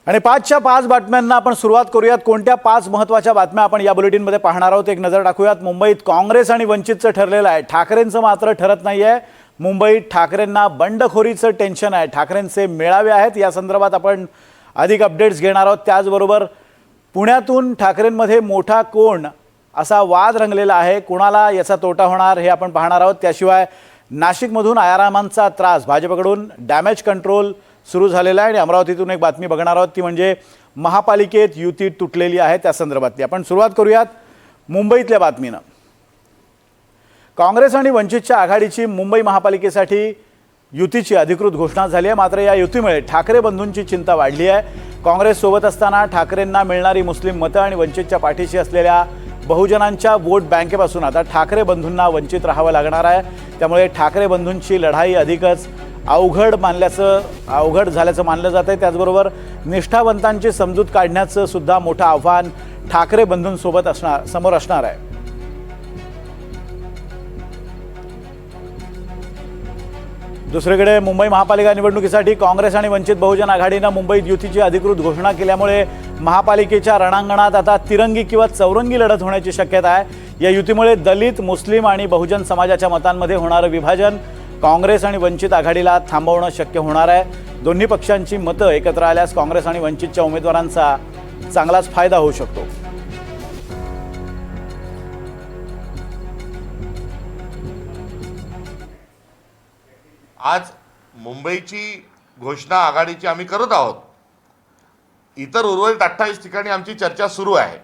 आणि 5च्या 5 बातम्यांना आपण सुरुवात करूयात। कोणत्या 5 महत्त्वाच्या बातम्या आपण या बुलेटिनमध्ये पाहणार आहोत एक नजर टाकूयात। मुंबईत काँग्रेस आणि वंचितचं ठरलेलं आहे, ठाकरेंचं मात्र ठरत नाहीये। मुंबईत ठाकरेंना बंडखोरीचं टेन्शन आहे, ठाकरेंचे मेळावे आहेत, या संदर्भात आपण अधिक अपडेट्स घेणार आहोत। त्याचबरोबर पुण्यातून ठाकरेंमध्ये मोठा कोण असा वाद रंगलेला आहे, कोणाला याचा तोटा होणार हे आपण पाहणार आहोत। त्याशिवाय नाशिकमधून आयारामांचा त्रास, भाजपकडून डॅमेज कंट्रोल सुरू झालेला आहे आणि अमरावतीतून एक बातमी बघणार आहोत, ती म्हणजे महापालिकेत युती तुटलेली आहे त्या संदर्भातली। आपण सुरुवात करूयात मुंबईतल्या बातमीनं। काँग्रेस आणि वंचितच्या आघाडीची मुंबई महापालिकेसाठी युतीची अधिकृत घोषणा झाली आहे। मात्र या युतीमुळे ठाकरे बंधूंची चिंता वाढली आहे। काँग्रेस सोबत असताना ठाकरेंना मिळणारी मुस्लिम मतं आणि वंचितच्या पाठीशी असलेल्या बहुजनांच्या वोट बँकेपासून आता ठाकरे बंधूंना वंचित राहावं लागणार आहे। त्यामुळे ठाकरे बंधूंची लढाई अधिकच अवघड झाल्याचं मानलं जात आहे। त्याचबरोबर निष्ठावंतांची समजूत काढण्याचं सुद्धा मोठं आव्हान ठाकरे बंधूंसोबत समोर असणार आहे। दुसरीकडे मुंबई महापालिका निवडणुकीसाठी काँग्रेस आणि वंचित बहुजन आघाडीनं मुंबईत युतीची अधिकृत घोषणा केल्यामुळे महापालिकेच्या रणांगणात आता तिरंगी किंवा चौरंगी लढत होण्याची शक्यता आहे। या युतीमुळे दलित, मुस्लिम आणि बहुजन समाजाच्या मतांमध्ये होणारं विभाजन काँग्रेस आणि वंचित आघाडीला थांबवणं शक्य होणार आहे। दोन्ही पक्षांची मतं एकत्र आल्यास काँग्रेस आणि वंचितच्या उमेदवारांचा चांगलाच फायदा होऊ शकतो। आज मुंबईची घोषणा आघाडीची आम्ही करत आहोत। इतर उर्वरित 28 ठिकाणी आमची चर्चा सुरू आहे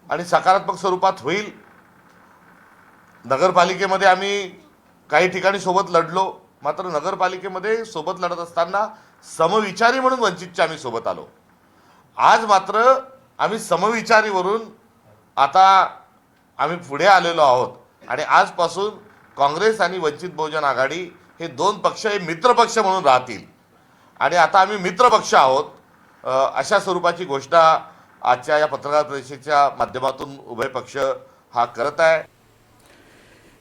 आणि सकारात्मक स्वरूपात होईल। नगरपालिकेमध्ये आम्ही काही ठिकाणी सोबत लढलो, मात्र नगरपालिकेमध्ये सोबत लढत असताना समविचारी म्हणून वंचितच्या आम्ही सोबत आलो। आज मात्र आम्ही समविचारीवरून आता आम्ही पुढे आलेलो आहोत आणि आजपासून काँग्रेस आणि वंचित बहुजन आघाडी हे दोन पक्ष हे मित्रपक्ष म्हणून राहतील आणि आता आम्ही मित्रपक्ष आहोत अशा स्वरूपाची घोषणा आजच्या या पत्रकार परिषदेच्या माध्यमातून उभय पक्ष हा करत आहे।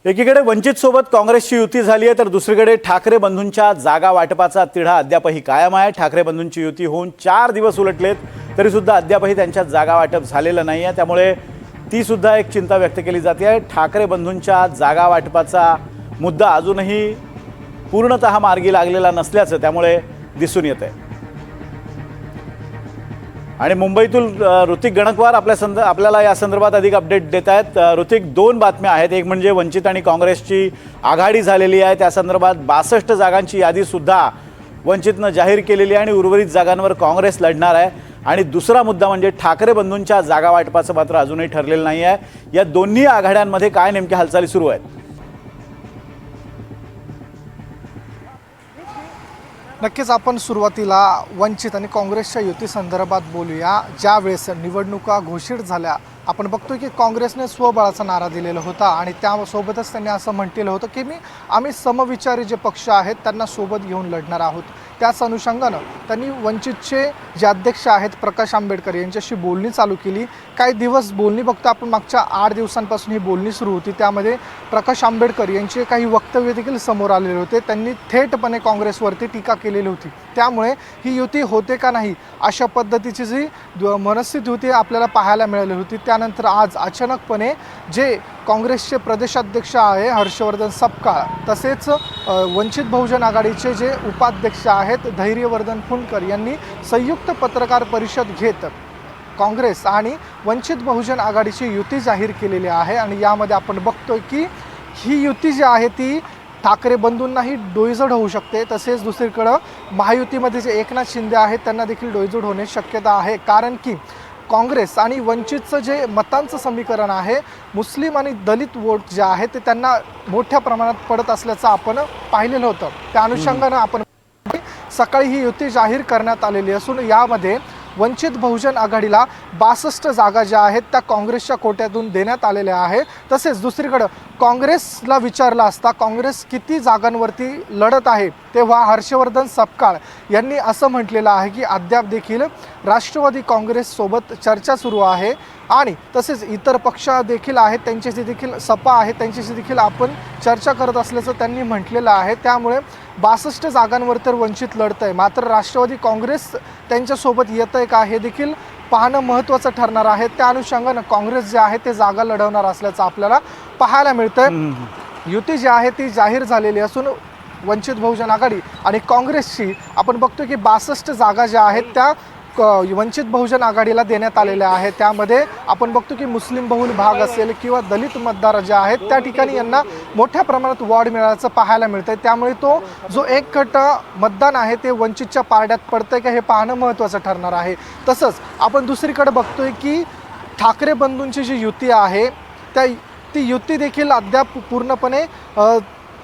एकीकडे वंचित सोबत काँग्रेसची युती झाली आहे, तर दुसरीकडे ठाकरे बंधूंच्या जागा वाटपाचा तिढा अद्यापही कायम आहे। ठाकरे बंधूंची युती होऊन 4 दिवस उलटलेत तरी सुद्धा अद्यापही त्यांच्या जागा वाटप झालेलं नाही आहे। त्यामुळे ती सुद्धा एक चिंता व्यक्त केली जाते आहे। ठाकरे बंधूंच्या जागा वाटपाचा मुद्दा अजूनही पूर्णतः मार्गी लागलेला नसल्याचं त्यामुळे दिसून येतंय। आणि मुंबईतून ऋतिक गणकवार आपल्याला या संदर्भात अधिक अपडेट देत आहेत। ऋतिक, 2 बातम्या आहेत, एक म्हणजे वंचित आणि काँग्रेसची आघाडी झालेली आहे, त्या संदर्भात 62 जागांची यादी सुद्धा वंचितनं जाहीर केलेली आहे आणि उर्वरित जागांवर काँग्रेस लढणार आहे। आणि दुसरा मुद्दा म्हणजे ठाकरे बंधूंच्या जागा वाटपाचं मात्र अजूनही ठरलेलं नाही आहे। या दोन्ही आघाड्यांमध्ये काय नेमक्या हालचाली सुरू आहेत? नक्कीच आपण सुरुवातीला वंचित आणि काँग्रेसच्या युती संदर्भात बोलूया। ज्या वेळेस निवडणुका घोषित झाल्या, आपण बघतोय की काँग्रेसने स्वबळाचा नारा दिलेला होता आणि त्यासोबतच त्यांनी असं म्हटलेलं होतं की आम्ही समविचारी जे पक्ष आहेत त्यांना सोबत घेऊन लढणार आहोत। त्याच अनुषंगानं त्यांनी वंचितचे जे अध्यक्ष आहेत प्रकाश आंबेडकर यांच्याशी बोलणी चालू केली। काही दिवस बोलणी बघतो आपण, मागच्या 8 दिवसांपासून ही बोलणी सुरू होती। त्यामध्ये प्रकाश आंबेडकर यांचे काही वक्तव्य देखील समोर आलेले होते। त्यांनी थेटपणे काँग्रेसवरती टीका केलेली होती। त्यामुळे ही युती होते का नाही अशा पद्धतीची जी मनस्थिती होती आपल्याला पाहायला मिळाली होती। त्यानंतर आज अचानकपणे जे काँग्रेसचे प्रदेशाध्यक्ष आहे हर्षवर्धन सपकाळ, तसेच वंचित बहुजन आघाडीचे जे उपाध्यक्ष आहेत धैर्यवर्धन फुंडकर यांनी संयुक्त पत्रकार परिषद घेत काँग्रेस आणि वंचित बहुजन आघाडीची युती जाहीर केलेली आहे। आणि यामध्ये आपण बघतोय की ही युती जी आहे ती ठाकरे बंधूंनाही डोईजड होऊ शकते, तसेच दुसरीकडं महायुतीमध्ये जे एकनाथ शिंदे आहेत त्यांना देखील डोईजड होण्याची शक्यता आहे। कारण की काँग्रेस आणि वंचितचं जे मतांचं समीकरण आहे, मुस्लिम आणि दलित वोट जे आहे ते त्यांना मोठ्या प्रमाणात पडत असल्याचं आपण पाहिलेलं होतं। त्या अनुषंगानं आपण सकाळी ही युती जाहीर करण्यात आलेली असून यामध्ये वंचित बहुजन आघाडीला 62 जागा ज्या आहेत त्या काँग्रेसच्या कोट्यातून देण्यात आलेल्या आहे। तसेच दुसरीकडं काँग्रेसला विचारलं असता काँग्रेस किती जागांवरती लढत आहे तेव्हा हर्षवर्धन सपकाळ यांनी असं म्हटलेलं आहे की अद्याप देखील राष्ट्रवादी काँग्रेससोबत चर्चा सुरू आहे आणि तसेच इतर पक्ष देखील आहेत, त्यांच्याशी देखील सपा आहे, त्यांच्याशी देखील आपण चर्चा करत असल्याचं त्यांनी म्हटलेलं आहे. त्यामुळे 62 जागांवर तर वंचित लढत आहे, मात्र राष्ट्रवादी काँग्रेस त्यांच्यासोबत येत आहे का हे देखील पाहणं महत्त्वाचं ठरणार आहे. त्या अनुषंगानं काँग्रेस जे आहे ते जागा लढवणार असल्याचं आपल्याला पाहायला मिळतंय. युती जी आहे ती जाहीर झालेली असून वंचित बहुजन आघाडी आणि काँग्रेसची आपण बघतो की 62 जागा ज्या आहेत त्या वंचित बहुजन आघाडीला देण्यात आलेल्या आहेत. त्यामध्ये आपण बघतो की मुस्लिम बहुल भाग असेल किंवा दलित मतदार जे आहेत त्या ठिकाणी यांना मोठ्या प्रमाणात वॉर्ड मिळाल्याचं पाहायला मिळतंय. त्यामुळे तो जो एक गट मतदान आहे ते वंचितच्या पारड्यात पडतंय का हे पाहणं महत्त्वाचं ठरणार आहे. तसंच आपण दुसरीकडे बघतोय की ठाकरे बंधूंची जी युती आहे ती युती देखील अद्याप पूर्णपणे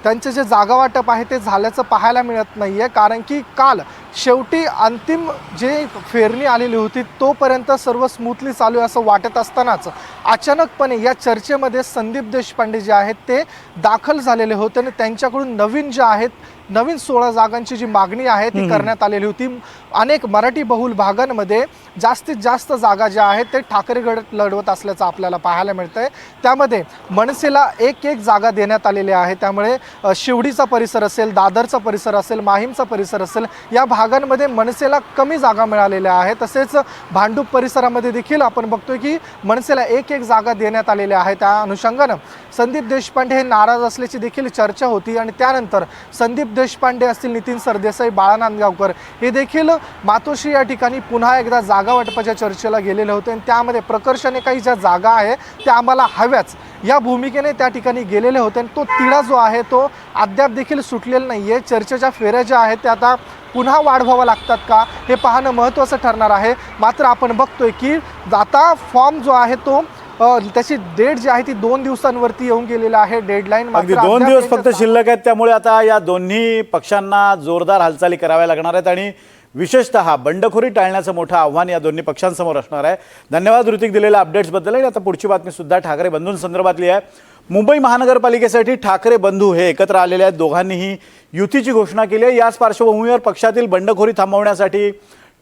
त्यांचे जे जागा वाटप आहे ते झाल्याचं पाहायला मिळत नाही आहे. कारण की काल शेवटी अंतिम जे फेरणी आलेली होती तोपर्यंत सर्व स्मूथली चालू आहे असं वाटत असतानाच अचानकपणे या चर्चेमध्ये संदीप देशपांडे जे आहेत ते दाखल झालेले होते आणि त्यांच्याकडून नवीन 16 जागांची जी मागणी आहे ती करण्यात आलेली होती. अनेक मराठी बहुल भागांमध्ये जास्तीत जास्त जागा ज्या आहेत ते ठाकरे गट लढवत असल्याचं आपल्याला पाहायला मिळतंय. त्यामध्ये मनसेला एक जागा देण्यात आलेली आहे. त्यामुळे शिवडीचा परिसर असेल, दादरचा परिसर असेल, माहीमचा परिसर असेल या भागांमध्ये मनसेला कमी जागा मिळालेल्या आहेत. तसेच भांडूप परिसरामध्ये देखील आपण बघतोय की मनसेला एक जागा देण्यात आलेल्या आहे. त्या अनुषंगानं संदीप देशपांडे हे नाराज असल्याची देखील चर्चा होती आणि त्यानंतर संदीप देशपांडे असतील, नितीन सरदेसाई, बाळा नांदगावकर हे देखील मातोश्री या ठिकाणी पुन्हा एकदा जागा वाटपाच्या चर्चेला गेलेले होते आणि त्यामध्ये प्रकर्षाने काही ज्या जागा आहे त्या आम्हाला हव्याच या भूमिकेने त्या ठिकाणी गेलेले होते आणि तो तिढा जो आहे तो अद्याप देखील सुटलेला नाही आहे. चर्चेच्या फेऱ्या ज्या आहेत त्या आता पुन्हा वाढवावं लागतात का हे पाहणं महत्त्वाचं ठरणार आहे. मात्र आपण बघतोय की आता फॉर्म जो आहे तो त्याची डेट जी आहे ती 2 दिवसांवरती येऊन गेलेला आहे. डेडलाईन अगदी 2 दिवस फक्त शिल्लक आहेत. त्यामुळे आता या दोन्ही पक्षांना जोरदार हालचाली कराव्या लागणार आहेत आणि विशेषतः बंडखोरी टाळण्याचं मोठं आव्हान या दोन्ही पक्षांसमोर असणार आहे. धन्यवाद ऋतिक दिलेल्या अपडेट्सबद्दल. आणि आता पुढची बातमी सुद्धा ठाकरे बंधूंसंदर्भातली आहे. मुंबई महानगरपालिकेसाठी ठाकरे बंधू हे एकत्र आलेले आहेत. दोघांनीही युतीची घोषणा केली आहे. याच पार्श्वभूमीवर पक्षातील बंडखोरी थांबवण्यासाठी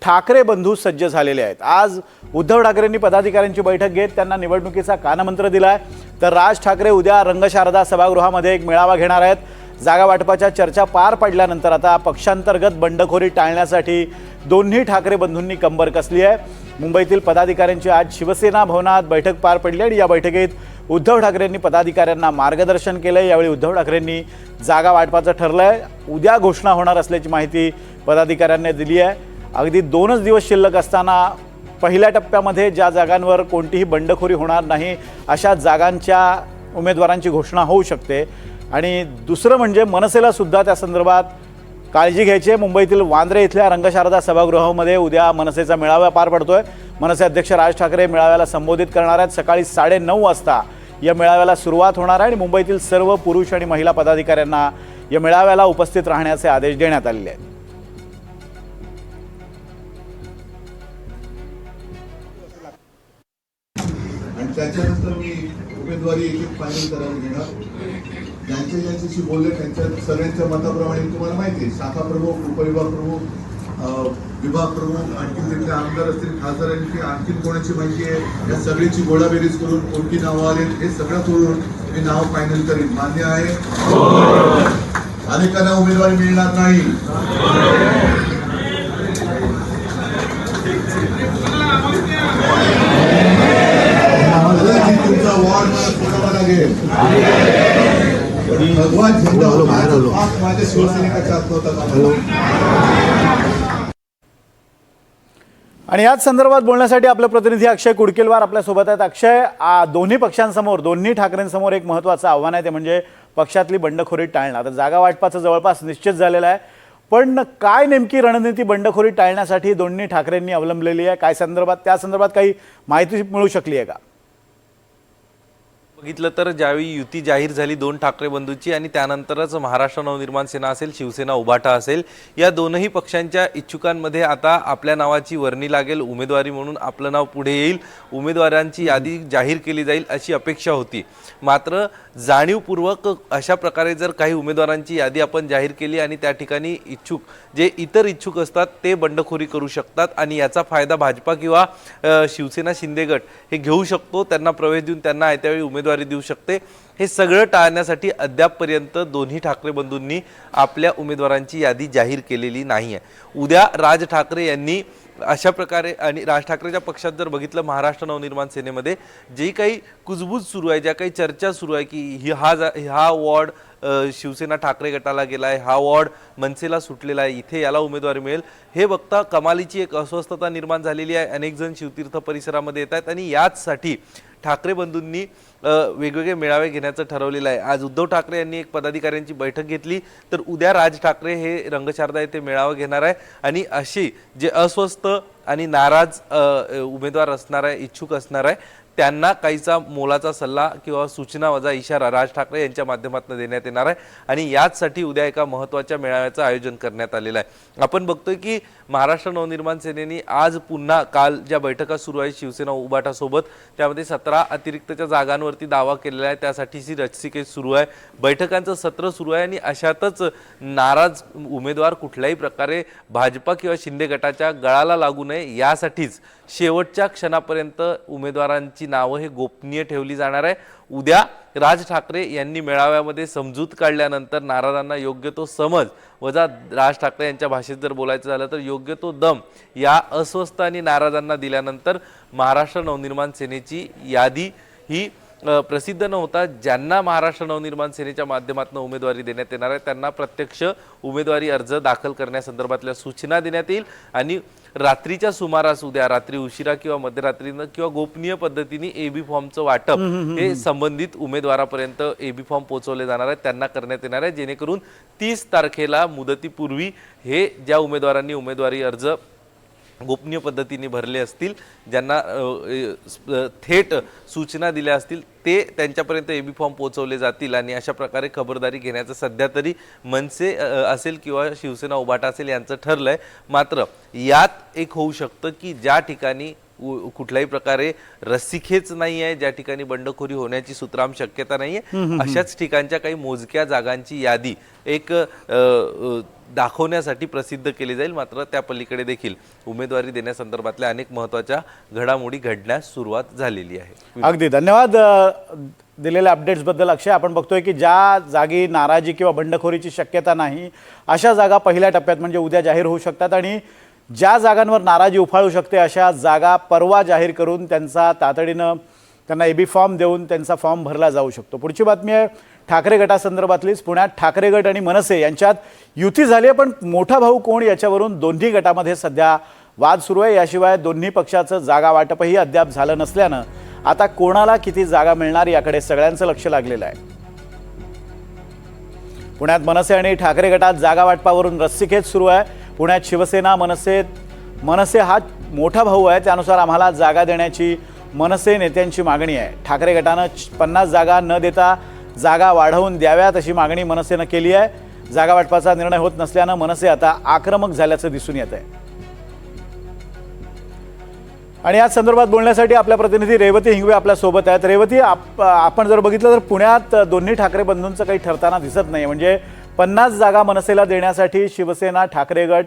ठाकरे बंधू सज्ज झालेले आहेत. आज उद्धव ठाकरेंनी पदाधिकाऱ्यांची बैठक घेत त्यांना निवडणुकीचा कानमंत्र दिला आहे. तर राज ठाकरे उद्या रंगशारदा सभागृहामध्ये एक मेळावा घेणार आहेत. जागा वाटपाच्या चर्चा पार पडल्यानंतर आता पक्षांतर्गत बंडखोरी टाळण्यासाठी दोन्ही ठाकरे बंधूंनी कंबर कसली आहे. मुंबईतील पदाधिकाऱ्यांची आज शिवसेना भवनात बैठक पार पडली आणि या बैठकीत उद्धव ठाकरेंनी पदाधिकाऱ्यांना मार्गदर्शन केलं. यावेळी उद्धव ठाकरेंनी जागा वाटपाचं ठरलं आहे. उद्या घोषणा होणार असल्याची माहिती पदाधिकाऱ्यांनी दिली आहे. अगदी 2च दिवस शिल्लक असताना पहिल्या टप्प्यामध्ये ज्या जागांवर कोणतीही बंडखोरी होणार नाही अशा जागांच्या उमेदवारांची घोषणा होऊ शकते. आणि दुसरं म्हणजे मनसेला सुद्धा त्या संदर्भात काळजी घ्यायची आहे. मुंबईतील वांद्रे इथल्या रंगशारदा सभागृहामध्ये उद्या मनसेचा मेळावा पार पडतोय. मनसे अध्यक्ष राज ठाकरे मेळाव्याला संबोधित करणार आहेत. सकाळी 9:30 वाजता या मेळाव्याला सुरुवात होणार आहे आणि मुंबईतील सर्व पुरुष आणि महिला पदाधिकाऱ्यांना या मेळाव्याला उपस्थित राहण्याचे आदेश देण्यात आलेले आहेत. आणि त्याच्यानंतर मी उमेदवारी एक फायनल करायला घेणार. ज्यांच्याशी बोलले त्यांच्या सगळ्यांच्या मताप्रमाणे तुम्हाला माहिती आहे शाखा प्रमुख, उपविभाग प्रमुख, विभाग प्रमुख, आणखी तिथले आमदार असतील, खासदार असतील, आणखी कोणाची माहिती आहे या सगळ्याची गोळाबेरीज करून कोणती नावं आलेत हे सगळं करून मी नाव फायनल करीन. मान्य आहे? अनेकांना उमेदवारी मिळणार नाही. तुमचा वॉर्ड मला सोडावा लागेल. भगवान झेंडा माझ्या शिवसैनिकाच्या हात नव्हता. आणि याच संदर्भात बोलण्यासाठी आपले प्रतिनिधी अक्षय कुडकेलवार आपल्यासोबत आहेत. अक्षय, दोन्ही पक्षांसमोर, दोन्ही ठाकरेंसमोर एक महत्त्वाचं आव्हान आहे, ते म्हणजे पक्षातली बंडखोरी टाळणं. आता जागा वाटपाचं जवळपास निश्चित झालेलं आहे, पण काय नेमकी रणनीती बंडखोरी टाळण्यासाठी दोन्ही ठाकरेंनी अवलंबलेली आहे? काय त्या संदर्भात काही माहिती मिळू शकली आहे का? बघितलं तर ज्यावेळी युती जाहीर झाली दोन ठाकरे बंधूंची आणि त्यानंतरच महाराष्ट्र नवनिर्माण सेना असेल, शिवसेना उभाटा असेल, या दोनही पक्षांच्या इच्छुकांमध्ये आता आपल्या नावाची वर्णी लागेल, उमेदवारी म्हणून आपलं नाव पुढे येईल, उमेदवारांची यादी जाहीर केली जाईल अशी अपेक्षा होती. मात्र जाणीवपूर्वक अशा प्रकारे जर काही उमेदवारांची यादी आपण जाहीर केली आणि त्या ठिकाणी जे इतर इच्छुक असतात ते बंडखोरी करू शकतात आणि याचा फायदा भाजपा किंवा शिवसेना शिंदे गट हे घेऊ शकतो, त्यांना प्रवेश देऊन त्यांना आयत्यावेळी उमेदवारी देऊ शकते. हे सगळं टाळण्यासाठी अद्यापपर्यंत दोन्ही ठाकरे बंधूंनी आपल्या उमेदवारांची यादी जाहीर केलेली नाही आहे. उद्या राज ठाकरे यांनी अशा प्रकारे, आणि राज ठाकरेच्या पक्षात जर बघितलं महाराष्ट्र नवनिर्माण सेनेमध्ये जे काही कुजबूज सुरू आहे, ज्या काही चर्चा सुरू आहे की हा वॉर्ड शिवसेना ठाकरे गटाला गेला आहे, हा वॉर्ड मनसेला सुटलेला आहे, इथे याला उमेदवारी मिळेल, हे बघता कमालीची एक अस्वस्थता निर्माण झालेली आहे. अनेक जण शिवतीर्थ परिसरामध्ये येत आहेत आणि याचसाठी ठाकरे बंधूंनी वेगवेगळे मेळावे घेण्याचं ठरवलेलं आहे. आज उद्धव ठाकरे यांनी एक पदाधिकाऱ्यांची बैठक घेतली, तर उद्या राज ठाकरे हे रंगशारदा येथे मेळावा घेणार आहे आणि अशी जे अस्वस्थ आणि नाराज उमेदवार असणार आहे, इच्छुक असणार आहे, त्यांना काहीचा मोलाचा सल्ला किंवा सूचना वजा इशारा राज ठाकरे यांच्या माध्यमातून देण्यात येणार आहे आणि याचसाठी उद्या एका महत्त्वाच्या मेळाव्याचं आयोजन करण्यात आलेलं आहे. आपण बघतोय की महाराष्ट्र नवनिर्माण सेनेने आज पुन्हा काल ज्या बैठका सुरू आहेत शिवसेना उभाटासोबत, त्यामध्ये 17 अतिरिक्तच्या जागांवरती दावा केलेला आहे, त्यासाठीची रस्सीखेच सुरू आहे, बैठकांचं सत्र सुरू आहे आणि अशातच नाराज उमेदवार कुठल्याही प्रकारे भाजपा किंवा शिंदे गटाच्या गळाला लागू नये यासाठीच शेवटच्या क्षणापर्यंत उमेदवारांची नावं हे गोपनीय ठेवली जाणार आहे. उद्या राज ठाकरे यांनी मेळाव्यामध्ये समजूत काढल्यानंतर नाराजांना योग्य तो समज वजा राज ठाकरे यांच्या भाषेत जर बोलायचं झालं तर योग्य तो दम या अस्वस्थ आणि नाराजांना दिल्यानंतर महाराष्ट्र नवनिर्माण सेनेची यादी ही प्रसिद्ध न होता ज्यांना महाराष्ट्र नवनिर्माण सेनेच्या माध्यमातून उमेदवारी देण्यात येणार आहे त्यांना प्रत्यक्ष उमेदवारी अर्ज दाखल करण्यासंदर्भातल्या सूचना देण्यात येईल आणि रात्रीच्या सुमारास उद्या रात्री उशिरा किंवा मध्यरात्रीनं किंवा गोपनीय पद्धतीने एबी फॉर्मचं वाटप हे संबंधित उमेदवारापर्यंत एबी फॉर्म पोहोचवले जाणार आहेत, त्यांना करण्यात येणार आहे, जेणेकरून 30 तारखेला मुदतीपूर्वी हे ज्या उमेदवारांनी उमेदवारी अर्ज गोपनीय पद्धतीने भरले असतील, ज्यांना थेट सूचना दिल्या असतील, ते त्यांच्यापर्यंत एबी फॉर्म पोहोचवले जातील आणि अशा प्रकारे खबरदारी घेण्याचं सध्या तरी मनसे असेल किंवा शिवसेना उभाटा असेल यांचं ठरलंय. मात्र यात एक होऊ शकतं की ज्या ठिकाणी कुठल्याही प्रकारे रस्सीखेच नाही आहे, ज्या ठिकाणी बंडखोरी होण्याची सुतराम शक्यता नाही आहे, अशाच ठिकाणच्या काही मोजक्या जागांची यादी एक दाखवण्यासाठी प्रसिद्ध केली जाईल. मात्र त्या पलीकडे देखील उमेदवारी देण्यासंदर्भातल्या अनेक महत्त्वाच्या घडामोडी घडण्यास सुरुवात झालेली आहे. अगदी धन्यवाद दिलेल्या अपडेट्सबद्दल अक्षय. आपण बघतोय की ज्या जागी नाराजी किंवा बंडखोरीची शक्यता नाही अशा जागा पहिल्या टप्प्यात म्हणजे उद्या जाहीर होऊ शकतात आणि ज्या जागांवर नाराजी उफाळू शकते अशा जागा परवा जाहीर करून त्यांचा तातडीनं त्यांना एबी फॉर्म देऊन त्यांचा फॉर्म भरला जाऊ शकतो. पुढची बातमी आहे ठाकरे गटासंदर्भातलीच. पुण्यात ठाकरे गट आणि मनसे यांच्यात युती झाली आहे, पण मोठा भाऊ कोण याच्यावरून दोन्ही गटामध्ये सध्या वाद सुरू आहे. याशिवाय दोन्ही पक्षाचं जागा वाटपही अद्याप झालं नसल्यानं आता कोणाला किती जागा मिळणार याकडे सगळ्यांचं लक्ष लागलेलं आहे. पुण्यात मनसे आणि ठाकरे गटात जागा वाटपावरून रस्सीखेच सुरू आहे. पुण्यात शिवसेना मनसे हा मोठा भाऊ आहे, त्यानुसार आम्हाला जागा देण्याची मनसे नेत्यांची मागणी आहे. ठाकरे गटानं 50 जागा न देता जागा वाढवून द्याव्यात अशी मागणी मनसेनं केली आहे. जागा वाटपाचा निर्णय होत नसल्यानं मनसे आता आक्रमक झाल्याचं दिसून येत आहे. आणि या संदर्भात बोलण्यासाठी आपल्या प्रतिनिधी रेवती हिंगवे आपल्या सोबत आहेत. रेवती, आपण जर बघितलं तर पुण्यात दोन्ही ठाकरे बंधूंचं काही ठरताना दिसत नाही. म्हणजे 50 जागा मनसेला देण्यासाठी शिवसेना ठाकरे गट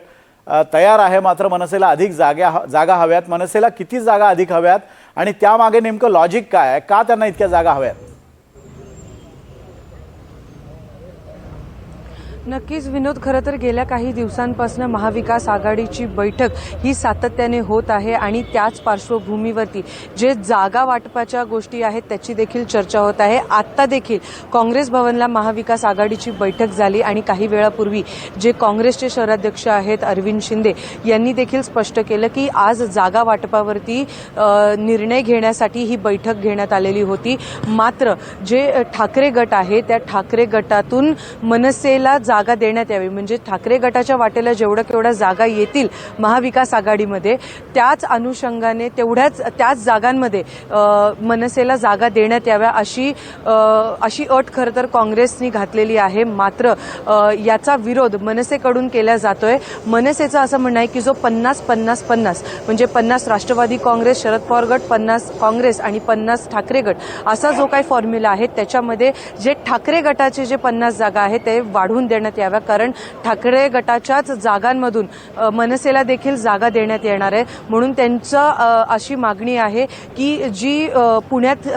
तयार आहे, मात्र मनसेला अधिक जागा हव्यात. मनसेला किती जागा अधिक हव्यात आणि त्यामागे नेमकं लॉजिक काय आहे, का त्यांना इतक्या जागा हव्यात? नक्कीच विनोद, खरं तर गेल्या काही दिवसांपासून महाविकास आघाडीची बैठक ही सातत्याने होत आहे आणि त्याच पार्श्वभूमीवरती जे जागा वाटपाच्या गोष्टी आहेत त्याची देखील चर्चा होत आहे. आत्ता देखील काँग्रेस भवनला महाविकास आघाडीची बैठक झाली आणि काही वेळापूर्वी जे काँग्रेसचे शहराध्यक्ष आहेत अरविंद शिंदे यांनी देखील स्पष्ट केलं की आज जागा वाटपावरती निर्णय घेण्यासाठी ही बैठक घेण्यात आलेली होती. मात्र जे ठाकरे गट आहे त्या ठाकरे गटातून मनसेला जागा देण्यात यावी, म्हणजे ठाकरे गटाच्या वाटेला जेवढ्या जागा येतील महाविकास आघाडीमध्ये त्याच अनुषंगाने त्याच जागांमध्ये मनसेला जागा देण्यात याव्या अशी अट खरं तर काँग्रेसनी घातलेली आहे. मात्र याचा विरोध मनसेकडून केला जातोय. मनसेचं असं म्हणणं आहे की जो 50-50-50 म्हणजे 50 राष्ट्रवादी काँग्रेस शरद पवार गट, 50 काँग्रेस आणि 50 ठाकरे गट असा जो काही फॉर्म्युला आहे त्याच्यामध्ये जे ठाकरे गटाचे जे 50 जागा आहेत ते वाढवून देण्यात याव्या, कारण ठाकरे गटाच्याच जागांमधून मनसेला देखील जागा देण्यात येणार आहे. म्हणून त्यांचं अशी मागणी आहे की जी पुण्यात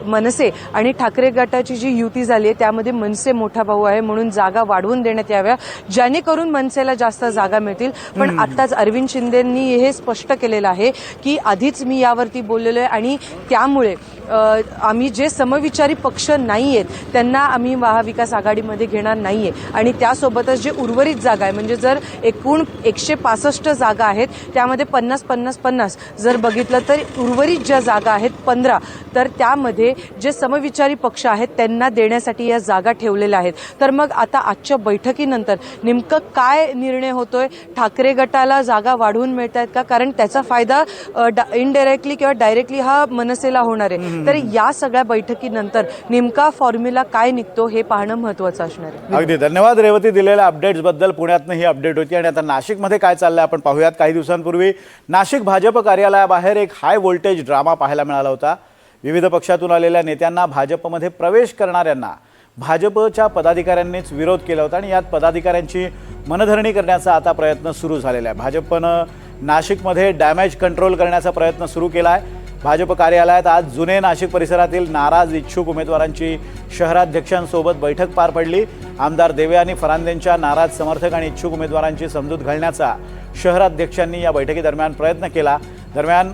मनसे आणि ठाकरे गटाची जी युती झाली आहे त्यामध्ये मनसे मोठा भाऊ आहे, म्हणून जागा वाढवून देण्यात याव्या जेणेकरून मनसेला जास्त जागा मिळतील. पण आत्ताच अरविंद शिंदेंनी हे स्पष्ट केलेलं आहे की आधीच मी यावरती बोललेलो आहे आणि त्यामुळे आम्ही जे समविचारी पक्ष नाही आहेत त्यांना आम्ही महाविकास आघाडीमध्ये घेणार नाहीये. आणि त्यासोबतच जे उर्वरित जागा आहे, म्हणजे जर एकूण 165 जागा आहेत त्यामध्ये 50-50-50 जर बघितलं तर उर्वरित ज्या जागा आहेत 15, तर त्यामध्ये जे समविचारी पक्ष आहेत त्यांना देण्यासाठी या जागा ठेवलेल्या आहेत. तर मग आता आजच्या बैठकीनंतर नेमकं काय निर्णय होतोय? ठाकरे गटाला जागा वाढवून मिळत आहेत का? कारण त्याचा फायदा इनडायरेक्टली किंवा डायरेक्टली हा मनसेला होणार आहे. तर या सगळ्या बैठकीनंतर नेमका फॉर्म्युला काय निघतो हे पाहणं महत्त्वाचं असणार आहे. अगदी धन्यवाद रेवती दिलेल्या अपडेट्स बद्दल. पुण्यातनं ही अपडेट होती आणि आता नाशिकमध्ये काय चाललंय आपण पाहूयात. काही दिवसांपूर्वी नाशिक भाजप कार्यालयाबाहेर एक हाय व्होल्टेज ड्रामा पाहायला मिळाला होता. विविध पक्षातून आलेल्या नेत्यांना भाजपमध्ये प्रवेश करणाऱ्यांना भाजपच्या पदाधिकाऱ्यांनीच विरोध केला होता आणि यात पदाधिकाऱ्यांची मनधरणी करण्याचा आता प्रयत्न सुरू झालेला आहे. भाजपनं नाशिकमध्ये डॅमेज कंट्रोल करण्याचा प्रयत्न सुरू केला आहे. भाजप कार्यालयात आज जुने नाशिक परिसरातील नाराज इच्छुक उमेदवारांची शहराध्यक्षांसोबत बैठक पार पडली. आमदार देवयानी फरांदेंच्या नाराज समर्थक आणि इच्छुक उमेदवारांची समजूत घालण्याचा शहराध्यक्षांनी या बैठकीदरम्यान प्रयत्न केला. दरम्यान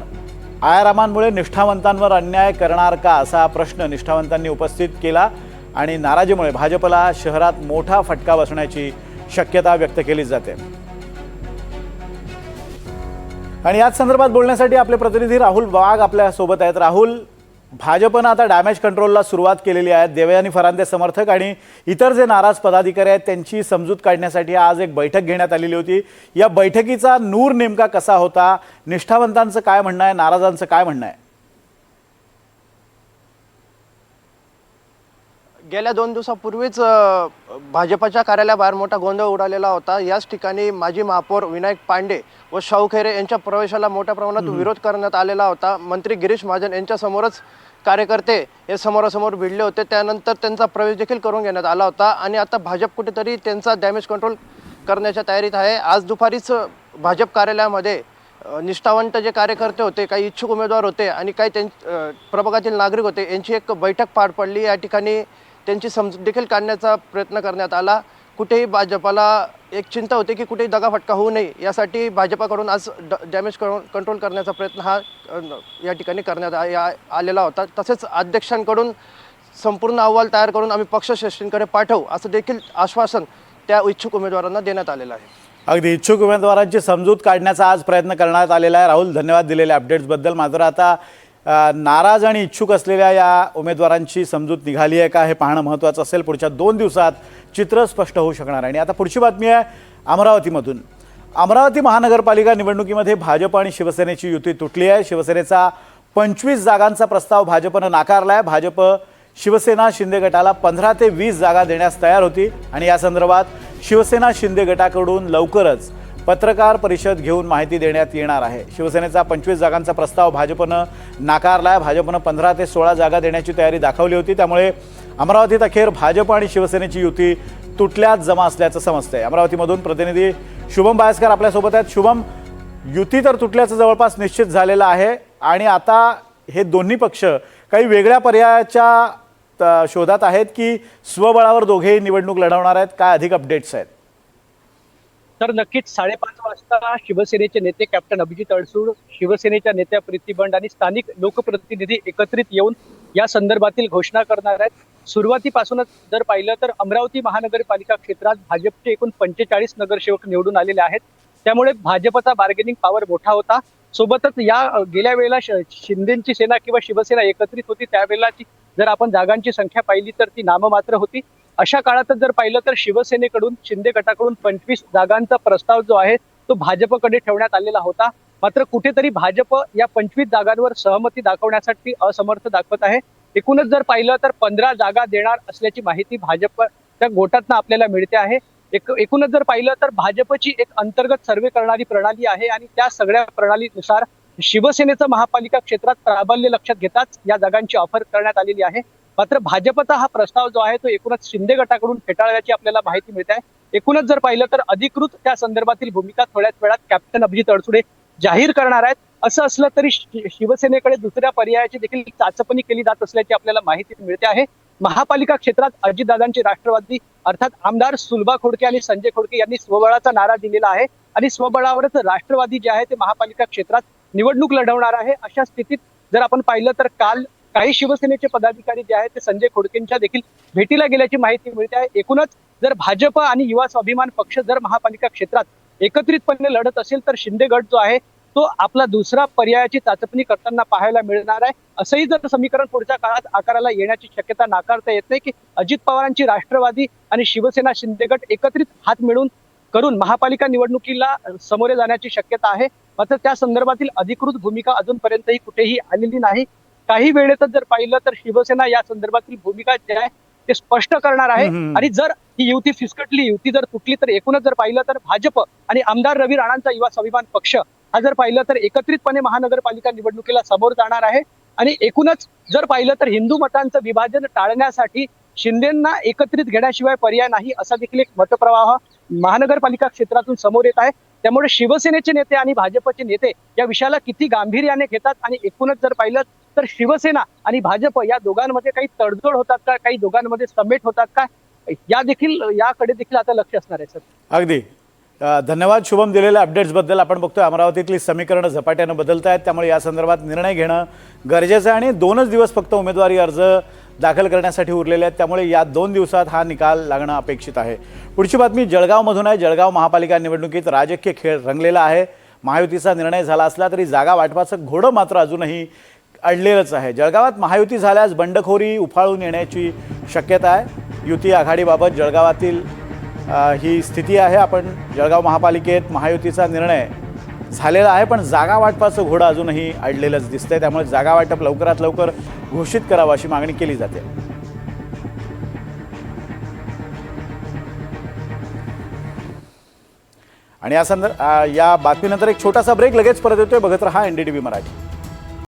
आयारामांमुळे निष्ठावंतांवर अन्याय करणार का असा प्रश्न निष्ठावंतांनी उपस्थित केला आणि नाराजीमुळे भाजपला शहरात मोठा फटका बसण्याची शक्यता व्यक्त केली जाते. आणि याच संदर्भात बोलण्यासाठी आपले प्रतिनिधी राहुल वाघ आपल्या सोबत आहेत. राहुल, भाजपनं आता डॅमेज कंट्रोलला सुरुवात केलेली आहे. देवयानी फरांदे समर्थक आणि इतर जे नाराज पदाधिकारी आहेत त्यांची समजूत काढण्यासाठी आज एक बैठक घेण्यात आलेली होती. या बैठकीचा नूर नेमका कसा होता? निष्ठावंतांचं काय म्हणणं आहे, नाराजांचं काय म्हणणं आहे? गेल्या 2 दिवसापूर्वीच भाजपच्या कार्यालयाबाहेर मोठा गोंधळ उडालेला होता. याच ठिकाणी माजी महापौर विनायक पांडे व शाहू खैरे यांच्या प्रवेशाला मोठ्या प्रमाणात विरोध करण्यात आलेला होता. मंत्री गिरीश महाजन यांच्यासमोरच कार्यकर्ते हे समोरासमोर भिडले होते. त्यानंतर त्यांचा प्रवेश देखील करून घेण्यात आला होता आणि आता भाजप कुठेतरी त्यांचा डॅमेज कंट्रोल करण्याच्या तयारीत आहे. आज दुपारीच भाजप कार्यालयामध्ये निष्ठावंत जे कार्यकर्ते होते, काही इच्छुक उमेदवार होते आणि काही प्रभागातील नागरिक होते यांची एक बैठक पार पडली. या ठिकाणी त्यांची समजूत देखील काढण्याचा प्रयत्न करण्यात आला. कुठेही भाजपाला एक चिंता होती की कुठेही दगाफटका होऊ नये, यासाठी भाजपाकडून आज डॅमेज कंट्रोल करण्याचा प्रयत्न हा या ठिकाणी करण्यात आलेला होता. तसेच अध्यक्षांकडून संपूर्ण अहवाल तयार करून आम्ही पक्षश्रेष्ठींकडे पाठवू असं देखील आश्वासन त्या इच्छुक उमेदवारांना देण्यात आलेलं आहे. अगदी इच्छुक उमेदवारांची समजूत काढण्याचा आज प्रयत्न करण्यात आलेला आहे. राहुल, धन्यवाद दिलेल्या अपडेट्सबद्दल. मात्र आता नाराज आणि इच्छुक असलेल्या या उमेदवारांची समजूत निघाली आहे का हे पाहणं महत्त्वाचं असेल. पुढच्या 2 दिवसात चित्र स्पष्ट होऊ शकणार आहे. आणि आता पुढची बातमी आहे अमरावतीमधून. अमरावती महानगरपालिका निवडणुकीमध्ये भाजप आणि शिवसेनेची युती तुटली आहे. शिवसेनेचा 25 जागांचा प्रस्ताव भाजपनं नाकारला आहे. भाजप शिवसेना शिंदे गटाला 15 ते 20 जागा देण्यास तयार होती आणि या संदर्भात शिवसेना शिंदे गटाकडून लवकरच पत्रकार परिषद घेऊन माहिती देण्यात येणार आहे. शिवसेनेचा 25 जागांचा प्रस्ताव भाजपनं नाकारला आहे. भाजपनं 15 ते 16 जागा देण्याची तयारी दाखवली होती. त्यामुळे अमरावतीत अखेर भाजप आणि शिवसेनेची युती तुटल्यात जमा असल्याचं समजतंय. अमरावतीमधून प्रतिनिधी शुभम बायस्कर आपल्यासोबत आहेत. शुभम, युती तर तुटल्याचं जवळपास निश्चित झालेलं आहे आणि आता हे दोन्ही पक्ष काही वेगळ्या पर्यायाच्या शोधात आहेत की स्वबळावर दोघेही निवडणूक लढवणार आहेत? काय अधिक अपडेट्स आहेत? तर नक्कीच 5:30 वाजता शिवसेनेचे नेते कॅप्टन अभिजित अडसूळ, शिवसेनेच्या नेत्या प्रीती बंड आणि स्थानिक लोकप्रतिनिधी एकत्रित येऊन या संदर्भातील घोषणा करणार आहेत. सुरुवातीपासूनच जर पाहिलं तर अमरावती महानगरपालिका क्षेत्रात भाजपचे एकूण 45 नगरसेवक निवडून आलेले आहेत. त्यामुळे भाजपचा बार्गेनिंग पॉवर मोठा होता. सोबतच या गेल्या वेळेला शिंदेची सेना किंवा शिवसेना एकत्रित होती त्यावेळेला जर आपण जागांची संख्या पाहिली तर ती नाममात्र होती. अशा काळातच जर पाहिलं तर शिवसेनेकडून शिंदे गटाकडून 25 जागांचा प्रस्ताव जो आहे तो भाजपकडे ठेवण्यात आलेला होता. मात्र कुठेतरी भाजप या 25 जागांवर सहमती दाखवण्यासाठी असमर्थ दाखवत आहे. एकूणच जर पाहिलं तर 15 जागा देणार असल्याची माहिती भाजपच्या गोटातनं आपल्याला मिळते आहे. एकूणच जर पाहिलं तर भाजपची एक अंतर्गत सर्वे करणारी प्रणाली आहे आणि त्या सगळ्या प्रणालीनुसार शिवसेनेचं महापालिका क्षेत्रात प्राबल्य लक्षात घेताच या जागांची ऑफर करण्यात आलेली आहे. मात्र भाजपचा हा प्रस्ताव जो आहे तो एकूणच शिंदे गटाकडून फेटाळल्याची आपल्याला माहिती मिळते आहे. एकूणच जर पाहिलं तर अधिकृत त्या संदर्भातील भूमिका थोड्याच वेळात कॅप्टन अभिजित अडसुडे जाहीर करणार आहेत. असं असलं तरी शिवसेनेकडे दुसऱ्या पर्यायाची देखील चाचपणी केली जात असल्याची आपल्याला माहिती मिळते आहे. महापालिका क्षेत्रात अजितदादांचे राष्ट्रवादी अर्थात आमदार सुलभा खोडके आणि संजय खोडके यांनी स्वबळाचा नारा दिलेला आहे आणि स्वबळावरच राष्ट्रवादी जे आहे ते महापालिका क्षेत्रात निवडणूक लढवणार आहे. अशा स्थितीत जर आपण पाहिलं तर काल काही शिवसेनेचे पदाधिकारी जे आहेत ते संजय खोडकेंच्या देखील भेटीला गेल्याची माहिती मिळते आहे. एकूणच जर भाजप आणि युवा स्वाभिमान पक्ष जर महापालिका क्षेत्रात एकत्रितपणे लढत असेल तर शिंदे गट जो आहे तो आपला दुसरा पर्यायाची चाचपणी करताना पाहायला मिळणार आहे. असंही जर समीकरण पुढच्या काळात आकाराला येण्याची शक्यता नाकारता येत नाही की अजित पवारांची राष्ट्रवादी आणि शिवसेना शिंदे गट एकत्रित हात मिळून करून महापालिका निवडणुकीला सामोरे जाण्याची शक्यता आहे. मात्र त्या संदर्भातील अधिकृत भूमिका अजूनपर्यंतही कुठेही आलेली नाही. काही वेळेतच जर पाहिलं तर शिवसेना या संदर्भातील भूमिका जे आहे ते स्पष्ट करणार आहे आणि जर ही युती फिसकटली, युती जर तुटली तर एकूणच जर पाहिलं तर भाजप आणि आमदार रवी राणांचा युवा स्वाभिमान पक्ष हा जर पाहिलं तर एकत्रितपणे महानगरपालिका निवडणुकीला समोर जाणार आहे. आणि एकूणच जर पाहिलं तर हिंदू मतांचं विभाजन टाळण्यासाठी शिंदेंना एकत्रित घेण्याशिवाय पर्याय नाही असा देखील एक मतप्रवाह महानगरपालिका क्षेत्रातून समोर येत आहे. त्यामुळे शिवसेनेचे नेते आणि भाजपचे नेते या विषयाला किती गांभीर्याने घेतात आणि एकूणच जर पाहिलं तर शिवसेना आणि भाजप या दोघांमध्ये काही तडजोड होतात का, काही दोघांमध्ये समेट होतात का, याकडे देखील आता लक्ष असणार आहे. सर अगदी धन्यवाद शुभम दिलेल्या अपडेट्सबद्दल. आपण बघतोय अमरावतीतली समीकरणं झपाट्यानं बदलत आहेत, त्यामुळे या संदर्भात निर्णय घेणं गरजेचं आहे आणि 2च दिवस फक्त उमेदवारी अर्ज दाखल करण्यासाठी उरलेले आहेत, त्यामुळे या 2 दिवसात हा निकाल लागणं अपेक्षित आहे. पुढची बातमी जळगावमधून आहे. जळगाव महापालिका निवडणुकीत राजकीय खेळ रंगलेला आहे. महायुतीचा निर्णय झाला असला तरी जागा वाटपाचं घोडं मात्र अजूनही अडलेलंच आहे. जळगावात महायुती झाल्यास बंडखोरी उफाळून येण्याची शक्यता आहे. युती आघाडीबाबत जळगावातील ही स्थिती आहे. आपण जळगाव महापालिकेत महायुतीचा निर्णय झालेला आहे, पण जागा वाटपाचं घोडं अजूनही अडलेलंच दिसतंय. त्यामुळे जागा वाटप लवकरात लवकर घोषित करावं अशी मागणी केली जाते. आणि या बातमीनंतर एक छोटासा ब्रेक, लगेच परत येतोय. बघत रहा NDTV मराठी.